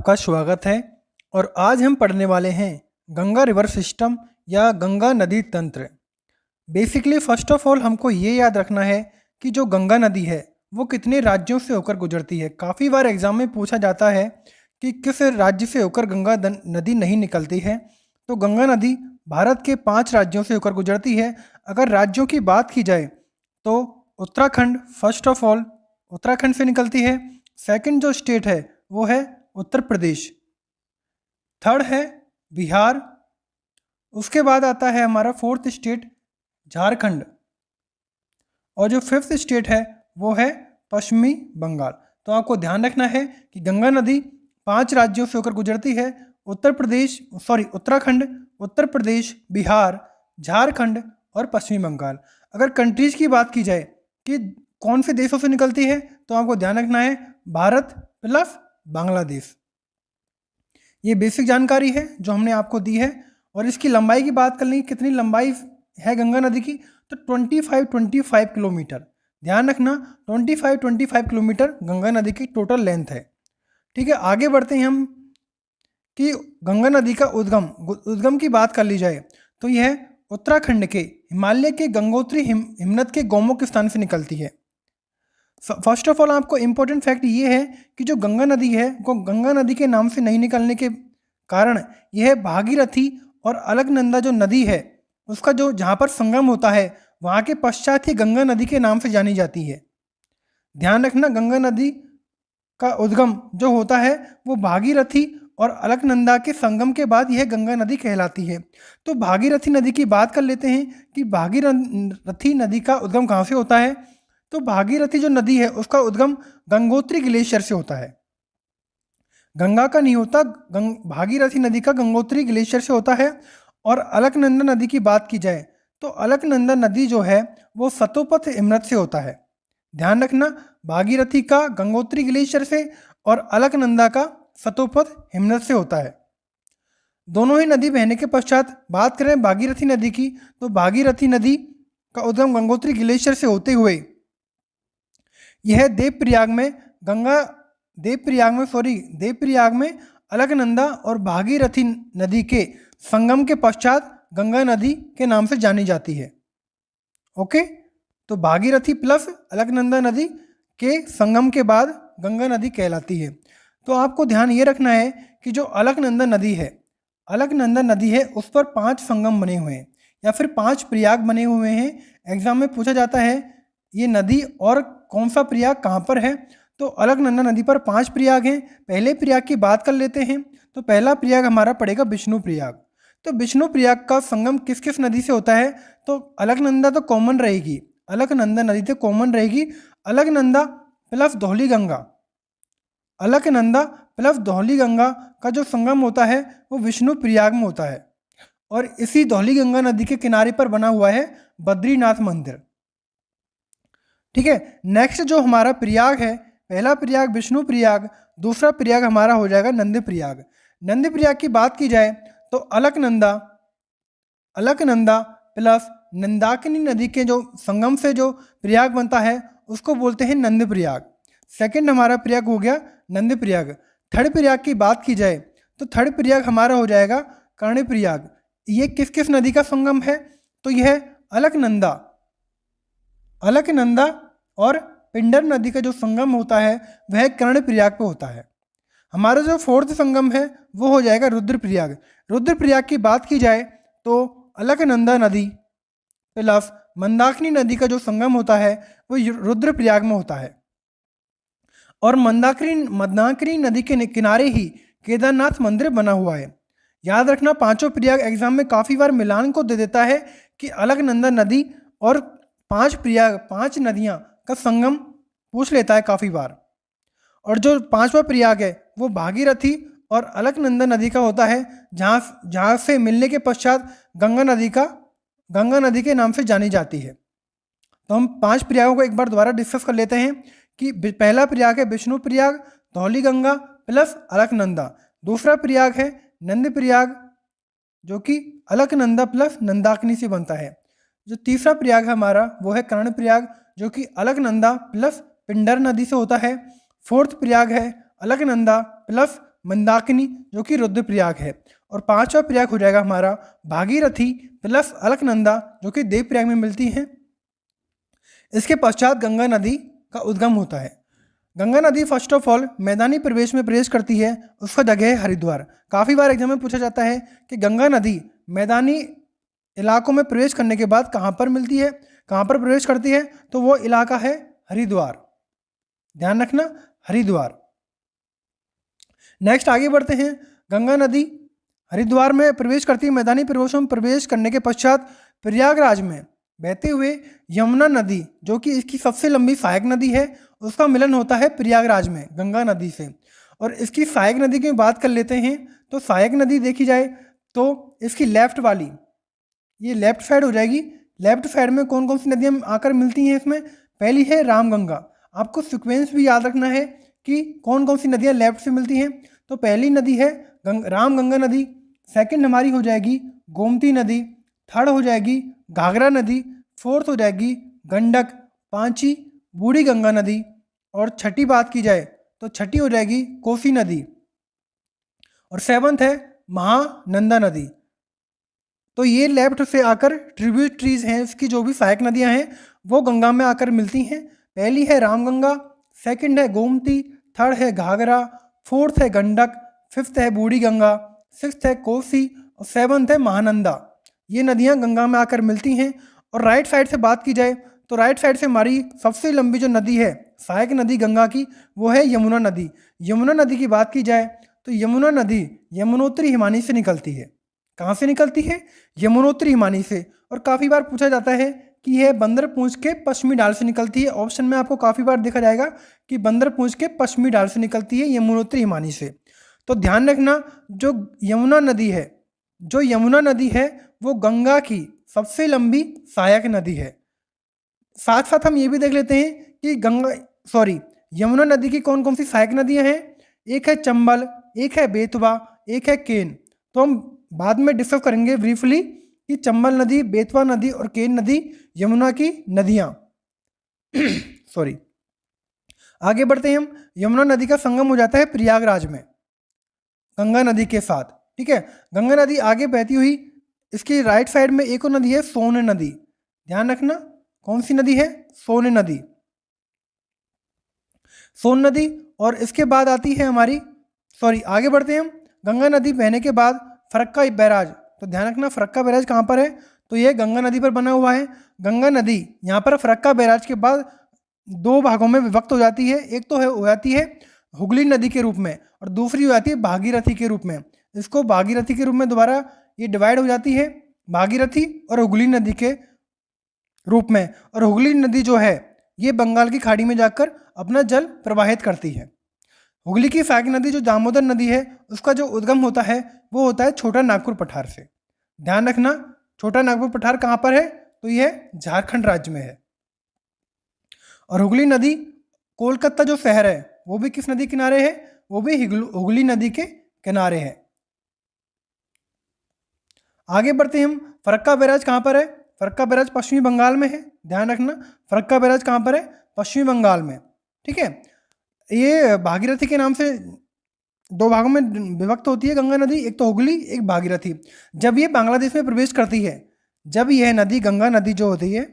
आपका स्वागत है। और आज हम पढ़ने वाले हैं गंगा रिवर सिस्टम या गंगा नदी तंत्र। बेसिकली फर्स्ट ऑफ ऑल हमको ये याद रखना है कि जो गंगा नदी है वो कितने राज्यों से होकर गुजरती है। काफ़ी बार एग्जाम में पूछा जाता है कि किस राज्य से होकर नदी नहीं निकलती है। तो गंगा नदी भारत के 5 राज्यों से होकर गुजरती है। अगर राज्यों की बात की जाए तो Uttarakhand first of all Uttarakhand से निकलती है। सेकंड जो स्टेट है वो है उत्तर प्रदेश। थर्ड है बिहार। उसके बाद आता है हमारा फोर्थ स्टेट झारखंड। और जो फिफ्थ स्टेट है वो है पश्चिमी बंगाल। तो आपको ध्यान रखना है कि गंगा नदी 5 राज्यों से होकर गुजरती है। उत्तराखंड, उत्तर प्रदेश, बिहार, झारखंड और पश्चिमी बंगाल। अगर कंट्रीज की बात की जाए कि कौन से देशों से निकलती है तो आपको ध्यान रखना है भारत प्लस बांग्लादेश। ये बेसिक जानकारी है जो हमने आपको दी है। और इसकी लंबाई की बात कर लें, कितनी लंबाई है गंगा नदी की, तो 25 किलोमीटर। ध्यान रखना 25 किलोमीटर गंगा नदी की टोटल लेंथ है। ठीक है, आगे बढ़ते हैं हम कि गंगा नदी का उद्गम की बात कर ली जाए तो यह उत्तराखंड के हिमालय के गंगोत्री हिमनद के गौमुख स्थान से निकलती है। फर्स्ट ऑफ ऑल आपको इम्पोर्टेंट फैक्ट ये है कि जो गंगा नदी है वो गंगा नदी के नाम से नहीं निकलने के कारण यह भागीरथी और अलकनंदा जो नदी है उसका जो जहाँ पर संगम होता है वहाँ के पश्चात ही गंगा नदी के नाम से जानी जाती है। ध्यान रखना गंगा नदी का उद्गम जो होता है वो भागीरथी और अलकनंदा के संगम के बाद यह गंगा नदी कहलाती है। तो भागीरथी नदी की बात कर लेते हैं कि भागीरथी नदी का उद्गम कहाँ से होता है। तो भागीरथी जो नदी है उसका उद्गम गंगोत्री ग्लेशियर से होता है। गंगा का नहीं होता, भागीरथी नदी का गंगोत्री ग्लेशियर से होता है। और अलकनंदा नदी की बात की जाए तो अलकनंदा नदी जो है वो सतोपथ हिमनद से होता है। ध्यान रखना भागीरथी का गंगोत्री ग्लेशियर से और अलकनंदा का सतोपथ हिमनद से होता है। दोनों ही नदी बहने के पश्चात बात करें भागीरथी नदी की तो भागीरथी नदी का उद्गम गंगोत्री ग्लेशियर से होते हुए यह देवप्रयाग में अलकनंदा और भागीरथी नदी के संगम के पश्चात गंगा नदी के नाम से जानी जाती है। ओके, तो भागीरथी प्लस अलकनंदा नदी के संगम के बाद गंगा नदी कहलाती है। तो आपको ध्यान ये रखना है कि जो अलकनंदा नदी है उस पर 5 संगम बने हुए हैं या फिर 5 प्रयाग बने हुए हैं। एग्जाम में पूछा जाता है ये नदी और कौन सा प्रयाग कहाँ पर है। तो अलकनंदा नदी पर 5 प्रयाग हैं। पहले प्रयाग की बात कर लेते हैं तो पहला प्रयाग हमारा पड़ेगा विष्णु प्रयाग। तो विष्णु प्रयाग का संगम किस किस नदी से होता है तो अलकनंदा तो कॉमन रहेगी, अलकनंदा नदी तो कॉमन रहेगी। अलकनंदा प्लस धौली गंगा का जो संगम होता है वो विष्णु प्रयाग में होता है। और इसी धौली गंगा नदी के किनारे पर बना हुआ है बद्रीनाथ मंदिर। ठीक है, नेक्स्ट जो हमारा प्रयाग है, पहला प्रयाग विष्णु प्रयाग, दूसरा प्रयाग हमारा हो जाएगा नंदी प्रयाग। नंदी प्रयाग की बात की जाए तो अलकनंदा प्लस नंदाकिनी नदी के जो संगम से जो प्रयाग बनता है उसको बोलते हैं नंदी प्रयाग। सेकंड हमारा प्रयाग हो गया नंदी प्रयाग। थर्ड प्रयाग की बात की जाए तो थर्ड प्रयाग हमारा हो जाएगा कर्णी प्रयाग। ये किस किस नदी का संगम है तो यह अलकनंदा और पिंडर नदी का जो संगम होता है वह कर्ण प्रयाग पे होता है। हमारा जो फोर्थ संगम है वो हो जाएगा रुद्रप्रयाग। रुद्रप्रयाग की बात की जाए तो अलकनंदा नदी प्लस मंदाकिनी नदी का जो संगम होता है वो रुद्रप्रयाग में होता है। और मंदाकिनी नदी के किनारे ही केदारनाथ मंदिर बना हुआ है। याद रखना 5 प्रयाग एग्जाम में काफ़ी बार मिलान को दे देता है कि अलकनंदा नदी और 5 नदियाँ का संगम पूछ लेता है काफ़ी बार। और जो 5वां प्रयाग है वो भागीरथी और अलकनंदा नदी का होता है जहाँ से मिलने के पश्चात गंगा नदी के नाम से जानी जाती है। तो हम 5 प्रयागों को एक बार दोबारा डिस्कस कर लेते हैं कि पहला प्रयाग है विष्णु प्रयाग धौली गंगा प्लस अलकनंदा। दूसरा प्रयाग है नंदी प्रयाग जो कि अलकनंदा प्लस नंदाकिनी से बनता है। जो तीसरा प्रयाग है हमारा वो है कर्ण प्रयाग जो कि अलकनंदा प्लस पिंडर नदी से होता है। फोर्थ प्रयाग है अलकनंदा प्लस मंदाकिनी जो कि रुद्रप्रयाग है। और पांचवा प्रयाग हो जाएगा हमारा भागीरथी प्लस अलकनंदा जो कि देवप्रयाग में मिलती है। इसके पश्चात गंगा नदी का उद्गम होता है। गंगा नदी फर्स्ट ऑफ ऑल मैदानी प्रवेश में प्रवेश करती है, उसका जगह है हरिद्वार। काफ़ी बार एग्जाम में पूछा जाता है कि गंगा नदी मैदानी इलाकों में प्रवेश करने के बाद कहाँ पर मिलती है, कहाँ पर प्रवेश करती है, तो वो इलाका है हरिद्वार। ध्यान रखना, हरिद्वार। नेक्स्ट आगे बढ़ते हैं। गंगा नदी हरिद्वार में प्रवेश करती है। मैदानी प्रवेशों में प्रवेश करने के पश्चात प्रयागराज में बहते हुए यमुना नदी जो कि इसकी सबसे लंबी सहायक नदी है, उसका मिलन होता है प्रयागराज में गंगा नदी से। और इसकी सहायक नदी की बात कर लेते हैं तो सहायक नदी देखी जाए तो इसकी लेफ्ट वाली, ये लेफ्ट साइड हो जाएगी। लेफ्ट साइड में कौन कौन सी नदियाँ आकर मिलती हैं इसमें? पहली है रामगंगा। आपको सीक्वेंस भी याद रखना है कि कौन कौन सी नदियाँ लेफ्ट से मिलती हैं। तो पहली नदी है रामगंगा नदी, सेकंड हमारी हो जाएगी गोमती नदी, थर्ड हो जाएगी घाघरा नदी, फोर्थ हो जाएगी गंडक, पांचवी बूढ़ी गंगा नदी, और छठी बात की जाए तो छठी हो जाएगी कोसी नदी, और सेवंथ है महानंदा नदी। तो ये लेफ्ट से आकर ट्रिब्यूटरीज हैं, इसकी जो भी सहायक नदियां हैं वो गंगा में आकर मिलती हैं। पहली है रामगंगा, सेकंड है गोमती, थर्ड है घाघरा, फोर्थ है गंडक, फिफ्थ है बूढ़ी गंगा, सिक्स्थ है कोसी, और सेवंथ है महानंदा। ये नदियां गंगा में आकर मिलती हैं। और राइट साइड से बात की जाए तो राइट साइड से हमारी सबसे लंबी जो नदी है सहायक नदी गंगा की, वो है यमुना नदी। यमुना नदी की बात की जाए तो यमुना नदी यमुनोत्री हिमानी से निकलती है। कहाँ से निकलती है? यमुनोत्री हिमानी से। और काफ़ी बार पूछा जाता है कि यह बंदरपूंछ के पश्चिमी ढाल से निकलती है। ऑप्शन में आपको काफ़ी बार देखा जाएगा कि बंदरपूंछ के पश्चिमी ढाल से निकलती है यमुनोत्री हिमानी से। तो ध्यान रखना, जो यमुना नदी है वो गंगा की सबसे लंबी सहायक नदी है। साथ साथ हम ये भी देख लेते हैं कि यमुना नदी की कौन कौन सी सहायक नदियां हैं। एक है चंबल, एक है बेतवा, एक है केन। तो हम बाद में डिस्कस करेंगे ब्रीफली कि चंबल नदी, बेतवा नदी और केन नदी यमुना की नदियां। आगे बढ़ते हैं हम। यमुना नदी का संगम हो जाता है प्रयागराज में गंगा नदी के साथ। ठीक है, गंगा नदी आगे बहती हुई इसकी राइट साइड में एक और नदी है सोन नदी। ध्यान रखना, कौन सी नदी है? सोन नदी। सोन नदी। और इसके बाद आती है हमारी आगे बढ़ते हैं हम। गंगा नदी बहने के बाद फरक्का बैराज। तो ध्यान रखना, फरक्का बैराज कहाँ पर है? तो ये गंगा नदी पर बना हुआ है। गंगा नदी यहाँ पर फरक्का बैराज के बाद दो भागों में विभक्त हो जाती है। एक तो हो जाती है हुगली नदी के रूप में, और दूसरी हो जाती है भागीरथी के रूप में। इसको भागीरथी के रूप में दोबारा ये डिवाइड हो जाती है, भागीरथी और हुगली नदी के रूप में। और हुगली नदी जो है ये बंगाल की खाड़ी में जाकर अपना जल प्रवाहित करती है। हुगली की सहायक नदी जो दामोदर नदी है उसका जो उद्गम होता है वो होता है छोटा नागपुर पठार से। ध्यान रखना, छोटा नागपुर पठार कहाँ पर है? तो यह झारखंड राज्य में है। और हुगली नदी कोलकाता जो शहर है वो भी किस नदी किनारे है? वो भी हुगली नदी के किनारे है। आगे बढ़ते हैं हम। फरक्का बैराज कहाँ पर है? फरक्का बैराज पश्चिमी बंगाल में है। ध्यान रखना, फरक्का बैराज कहाँ पर है? पश्चिमी बंगाल में। ठीक है, ये भागीरथी के नाम से दो भागों में विभक्त होती है गंगा नदी, एक तो हुगली, एक भागीरथी। जब ये बांग्लादेश में प्रवेश करती है, जब यह नदी गंगा नदी जो होती है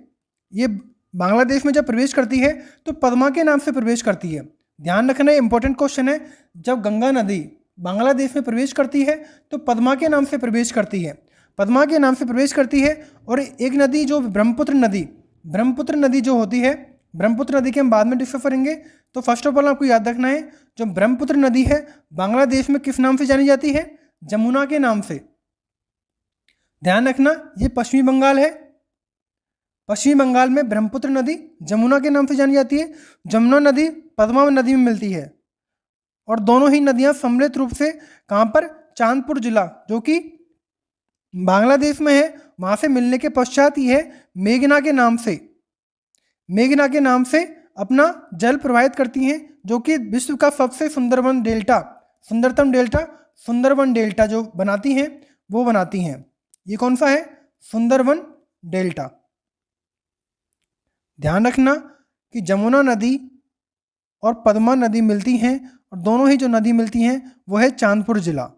ये बांग्लादेश में जब प्रवेश करती है तो पद्मा के नाम से प्रवेश करती है। ध्यान रखना, इंपॉर्टेंट क्वेश्चन है। जब गंगा नदी बांग्लादेश में प्रवेश करती है तो पद्मा के नाम से प्रवेश करती है, पद्मा के नाम से प्रवेश करती है। और एक नदी जो ब्रह्मपुत्र नदी जो होती है, ब्रह्मपुत्र नदी के हम बाद में डिस्कस करेंगे। तो फर्स्ट ऑफ ऑल आपको याद रखना है, जो ब्रह्मपुत्र नदी है बांग्लादेश में किस नाम से जानी जाती है? जमुना के नाम से। ध्यान रखना, ये पश्चिमी बंगाल है। पश्चिमी बंगाल में ब्रह्मपुत्र नदी जमुना के नाम से जानी जाती है। जमुना नदी पद्मा नदी में मिलती है। और दोनों ही नदियां सम्मिलित रूप से कहाँ पर? चांदपुर जिला जो कि बांग्लादेश में है, वहाँ से मिलने के पश्चात यह मेघना के नाम से अपना जल प्रवाहित करती हैं, जो कि विश्व का सबसे सुंदरतम डेल्टा सुंदरवन डेल्टा जो बनाती हैं वो बनाती हैं। ये कौन सा है? सुंदरवन डेल्टा। ध्यान रखना कि जमुना नदी और पद्मा नदी मिलती हैं, और दोनों ही जो नदी मिलती हैं वो है चांदपुर जिला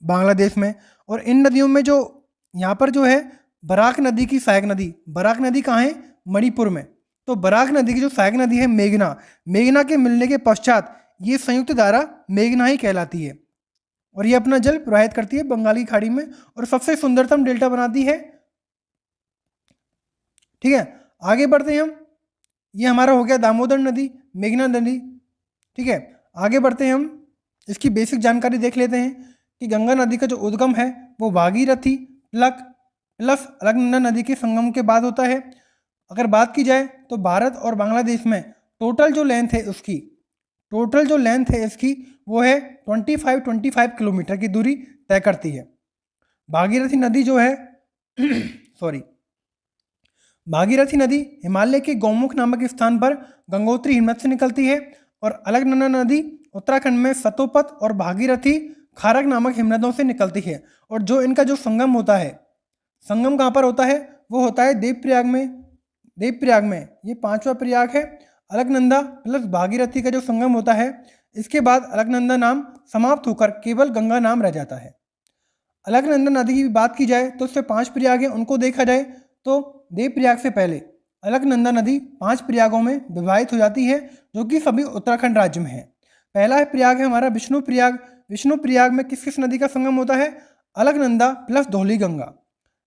बांग्लादेश में। और इन नदियों में जो यहाँ पर जो है बराक नदी की सहायक नदी, बराक नदी कहाँ है? मणिपुर में। तो बराक नदी की जो सहायक नदी है मेघना, मेघना के मिलने के पश्चात ये संयुक्त धारा मेघना ही कहलाती है, और ये अपना जल प्रवाहित करती है बंगाल की खाड़ी में और सबसे सुंदरतम डेल्टा बनाती है। ठीक है, आगे बढ़ते हैं हम। ये हमारा हो गया दामोदर नदी, मेघना नदी। ठीक है, आगे बढ़ते हैं हम, इसकी बेसिक जानकारी देख लेते हैं कि गंगा नदी का जो उद्गम है वो भागीरथी प्लस अलकनंदा नदी के संगम के बाद होता है। अगर बात की जाए तो भारत और बांग्लादेश में टोटल जो लेंथ है इसकी वो है 25 किलोमीटर की दूरी तय करती है। भागीरथी नदी जो है भागीरथी नदी हिमालय के गौमुख नामक स्थान पर गंगोत्री हिमनद से निकलती है, और अलकनंदा नदी उत्तराखंड में सतोपत और भागीरथी खारक नामक हिमनदों से निकलती है। और जो इनका जो संगम होता है, संगम कहाँ पर होता है? वो होता है देवप्रयाग में। ये 5वां प्रयाग है। अलकनंदा प्लस भागीरथी का जो संगम होता है, इसके बाद अलकनंदा नाम समाप्त होकर केवल गंगा नाम रह जाता है। अलकनंदा नदी की बात की जाए तो उससे 5 प्रयाग हैं, उनको देखा जाए तो देवप्रयाग से पहले अलकनंदा नदी 5 प्रयागों में विभाजित हो जाती है, जो कि सभी उत्तराखंड राज्य में है। पहला प्रयाग है हमारा विष्णु प्रयाग। विष्णु प्रयाग में किस किस नदी का संगम होता है? अलकनंदा प्लस धौली गंगा।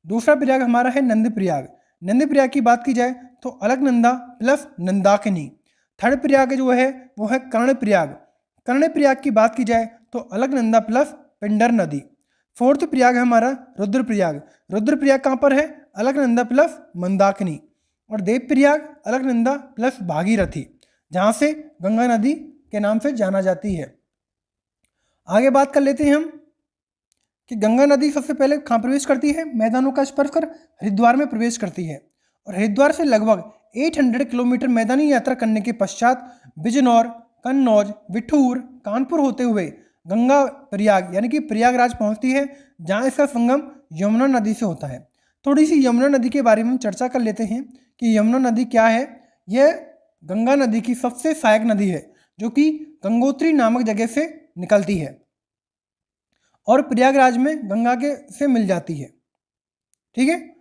दूसरा प्रयाग हमारा है नंद प्रयाग। नंद प्रयाग की बात की जाए तो अलकनंदा प्लस नंदाकिनी। थर्ड प्रयाग जो है वो है कर्ण प्रयाग। कर्ण प्रयाग की बात की जाए तो अलकनंदा प्लस पिंडर नदी। फोर्थ प्रयाग है हमारा रुद्र प्रयाग। रुद्र प्रयाग कहाँ पर है? अलकनंदा प्लस मंदाकिनी। और देव प्रयाग अलकनंदा प्लस भागीरथी, जहाँ से गंगा नदी के नाम से जाना जाती है। आगे बात कर लेते हैं हम कि गंगा नदी सबसे पहले कहाँ प्रवेश करती है? मैदानों का स्पर्श कर हरिद्वार में प्रवेश करती है, और हरिद्वार से लगभग 800 किलोमीटर मैदानी यात्रा करने के पश्चात बिजनौर, कन्नौज, बिठूर, कानपुर होते हुए गंगा प्रयाग यानी कि प्रयागराज पहुंचती है, जहां इसका संगम यमुना नदी से होता है। थोड़ी सी यमुना नदी के बारे में चर्चा कर लेते हैं कि यमुना नदी क्या है। यह गंगा नदी की सबसे सहायक नदी है, जो कि गंगोत्री नामक जगह से निकलती है और प्रयागराज में गंगा के से मिल जाती है। ठीक है,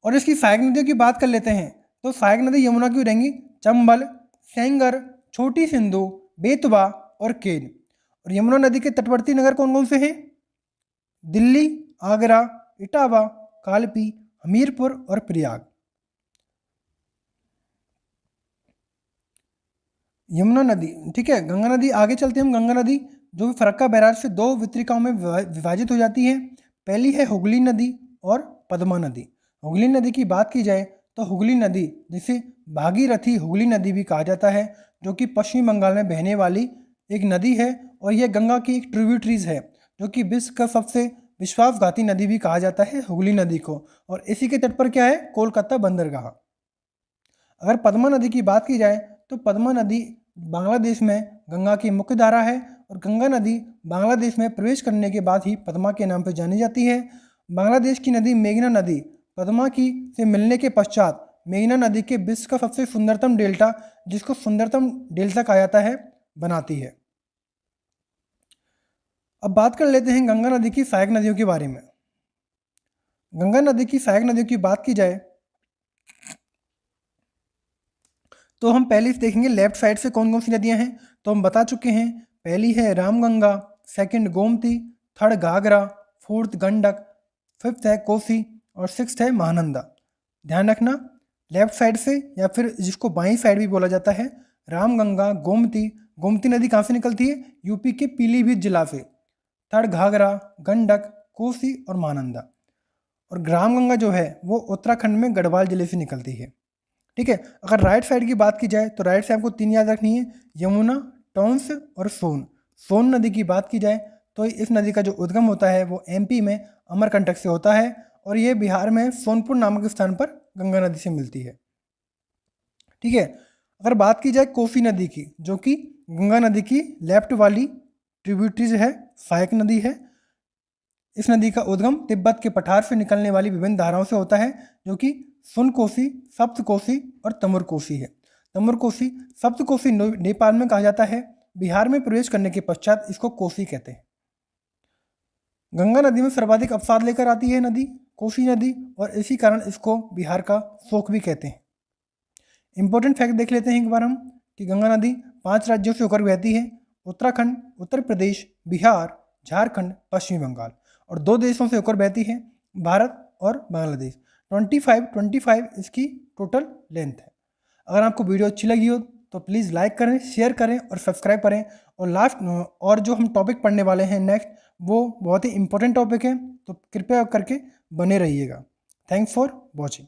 और इसकी सहायक नदियों की बात कर लेते हैं तो सहायक नदी यमुना की रहेंगी चंबल, सेंगर, छोटी सिंधु, बेतवा और केन। और यमुना नदी के तटवर्ती नगर कौन कौन से हैं? दिल्ली, आगरा, इटावा, कालपी, हमीरपुर और प्रयाग। यमुना नदी, ठीक है। गंगा नदी, आगे चलते हैं हम। गंगा नदी जो फरक्का बैराज से 2 वितरिकाओं में विभाजित हो जाती है। पहली है हुगली नदी और पद्मा नदी। हुगली नदी की बात की जाए तो हुगली नदी, जिसे भागीरथी हुगली नदी भी कहा जाता है, जो कि पश्चिम बंगाल में बहने वाली एक नदी है, और यह गंगा की एक ट्रिब्यूटरीज है, जो कि विश्व का सबसे विश्वासघाती नदी भी कहा जाता है हुगली नदी को। और इसी के तट पर क्या है? कोलकाता बंदरगाह। अगर पद्मा नदी की बात की जाए तो पद्मा नदी बांग्लादेश में गंगा की मुख्य धारा है, और गंगा नदी बांग्लादेश में प्रवेश करने के बाद ही पद्मा के नाम पर जानी जाती है। बांग्लादेश की नदी मेघना नदी पद्मा की से मिलने के पश्चात मेघना नदी के विश्व का सबसे सुंदरतम डेल्टा, जिसको सुंदरतम डेल्टा कहा जाता है, बनाती है। अब बात कर लेते हैं गंगा नदी की सहायक नदियों के बारे में। गंगा नदी की सहायक नदियों की बात की जाए तो हम पहले देखेंगे लेफ्ट साइड से कौन कौन सी नदियां हैं। तो हम बता चुके हैं, पहली है Ramganga, second Gomti, third Ghaghara, fourth Gandak, fifth है कोसी और सिक्स्थ है महानंदा। ध्यान रखना, लेफ्ट साइड से या फिर जिसको बाईं साइड भी बोला जाता है, रामगंगा, गोमती। गोमती नदी कहाँ से निकलती है? यूपी के पीलीभीत जिला से। थर्ड घाघरा, गंडक, कोसी और महानंदा। और रामगंगा जो है वो उत्तराखंड में गढ़वाल जिले से निकलती है। ठीक है, अगर राइट साइड की बात की जाए तो राइट साइड आपको 3 याद रखनी है, यमुना, टॉन्स और सोन। सोन नदी की बात की जाए तो इस नदी का जो उद्गम होता है वो एमपी में अमरकंटक से होता है, और ये बिहार में सोनपुर नामक स्थान पर गंगा नदी से मिलती है। ठीक है, अगर बात की जाए कोसी नदी की, जो कि गंगा नदी की लेफ्ट वाली ट्रिब्यूटरीज है, सहायक नदी है। इस नदी का उद्गम तिब्बत के पठार से निकलने वाली विभिन्न धाराओं से होता है, जो कि सुन कोसी, सप्त कोसी और तमुर कोसी है। नंबर कोसी, सप्त कोसी नेपाल में कहा जाता है। बिहार में प्रवेश करने के पश्चात इसको कोसी कहते हैं। गंगा नदी में सर्वाधिक अवसाद लेकर आती है नदी कोसी नदी, और इसी कारण इसको बिहार का शोक भी कहते हैं। इंपॉर्टेंट फैक्ट देख लेते हैं एक बार हम कि गंगा नदी 5 राज्यों से होकर बहती है, उत्तराखंड, उत्तर प्रदेश, बिहार, झारखंड, पश्चिम बंगाल, और 2 देशों से होकर बहती है, भारत और बांग्लादेश। 25 इसकी टोटल लेंथ है। अगर आपको वीडियो अच्छी लगी हो तो प्लीज़ लाइक करें, शेयर करें और सब्सक्राइब करें। और जो हम टॉपिक पढ़ने वाले हैं नेक्स्ट, वो बहुत ही इंपॉर्टेंट टॉपिक है, तो कृपया करके बने रहिएगा। Thanks for watching.